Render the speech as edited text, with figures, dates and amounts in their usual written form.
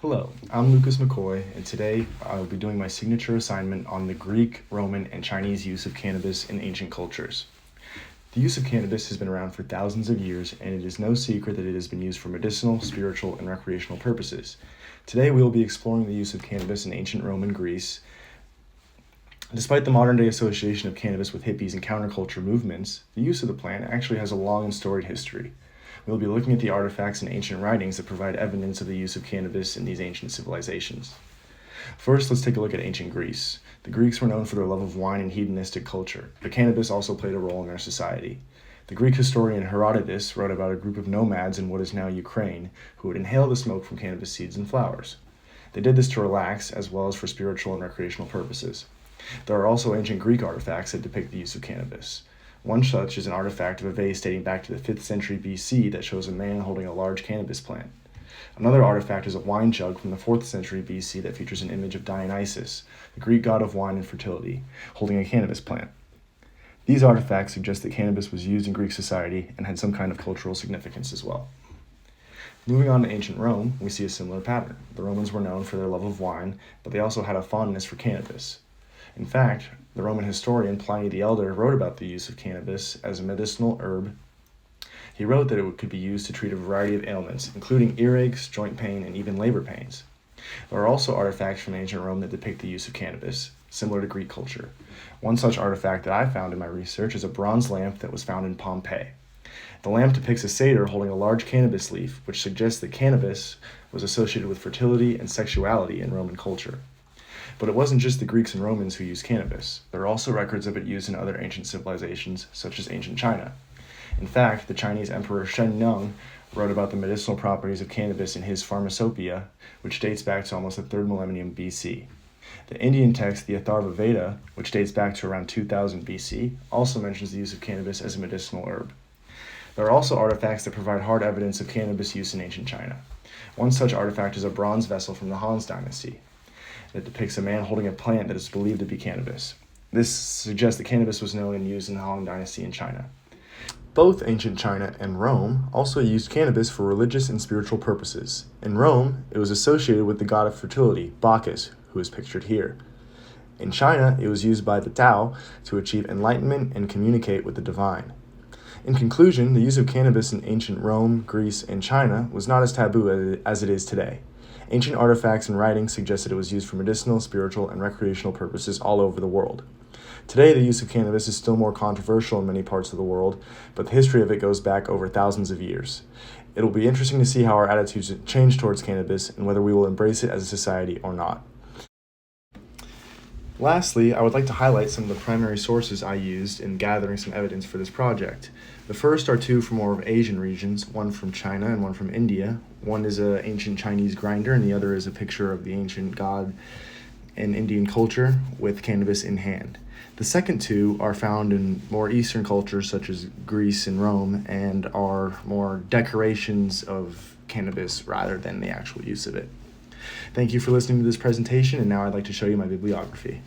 Hello, I'm Lucas McCoy, and today I will be doing my signature assignment on the Greek, Roman, and Chinese use of cannabis in ancient cultures. The use of cannabis has been around for thousands of years, and it is no secret that it has been used for medicinal, spiritual, and recreational purposes. Today we will be exploring the use of cannabis in ancient Rome and Greece. Despite the modern-day association of cannabis with hippies and counterculture movements, the use of the plant actually has a long and storied history. We'll be looking at the artifacts and ancient writings that provide evidence of the use of cannabis in these ancient civilizations. First, let's take a look at ancient Greece. The Greeks were known for their love of wine and hedonistic culture, but cannabis also played a role in their society. The Greek historian Herodotus wrote about a group of nomads in what is now Ukraine who would inhale the smoke from cannabis seeds and flowers. They did this to relax as well as for spiritual and recreational purposes. There are also ancient Greek artifacts that depict the use of cannabis. One such is an artifact of a vase dating back to the 5th century BC that shows a man holding a large cannabis plant. Another artifact is a wine jug from the 4th century BC that features an image of Dionysus, the Greek god of wine and fertility, holding a cannabis plant. These artifacts suggest that cannabis was used in Greek society and had some kind of cultural significance as well. Moving on to ancient Rome, we see a similar pattern. The Romans were known for their love of wine, but they also had a fondness for cannabis. In fact, the Roman historian Pliny the Elder wrote about the use of cannabis as a medicinal herb. He wrote that it could be used to treat a variety of ailments, including earaches, joint pain, and even labor pains. There are also artifacts from ancient Rome that depict the use of cannabis, similar to Greek culture. One such artifact that I found in my research is a bronze lamp that was found in Pompeii. The lamp depicts a satyr holding a large cannabis leaf, which suggests that cannabis was associated with fertility and sexuality in Roman culture. But it wasn't just the Greeks and Romans who used cannabis. There are also records of it used in other ancient civilizations, such as ancient China. In fact, the Chinese Emperor Shen Nung wrote about the medicinal properties of cannabis in his Pharmacopoeia, which dates back to almost the 3rd millennium BC. The Indian text, the Atharva Veda, which dates back to around 2000 BC, also mentions the use of cannabis as a medicinal herb. There are also artifacts that provide hard evidence of cannabis use in ancient China. One such artifact is a bronze vessel from the HUMS dynasty that depicts a man holding a plant that is believed to be cannabis. This suggests that cannabis was known and used in the Han Dynasty in China. Both ancient China and Rome also used cannabis for religious and spiritual purposes. In Rome, it was associated with the god of fertility, Bacchus, who is pictured here. In China, it was used by the Tao to achieve enlightenment and communicate with the divine. In conclusion, the use of cannabis in ancient Rome, Greece, and China was not as taboo as it is today. Ancient artifacts and writings suggest that it was used for medicinal, spiritual, and recreational purposes all over the world. Today, the use of cannabis is still more controversial in many parts of the world, but the history of it goes back over thousands of years. It will be interesting to see how our attitudes change towards cannabis and whether we will embrace it as a society or not. Lastly, I would like to highlight some of the primary sources I used in gathering some evidence for this project. The first are two from more of Asian regions, one from China and one from India. One is an ancient Chinese grinder and the other is a picture of the ancient god in Indian culture with cannabis in hand. The second two are found in more Eastern cultures such as Greece and Rome and are more decorations of cannabis rather than the actual use of it. Thank you for listening to this presentation, and now I'd like to show you my bibliography.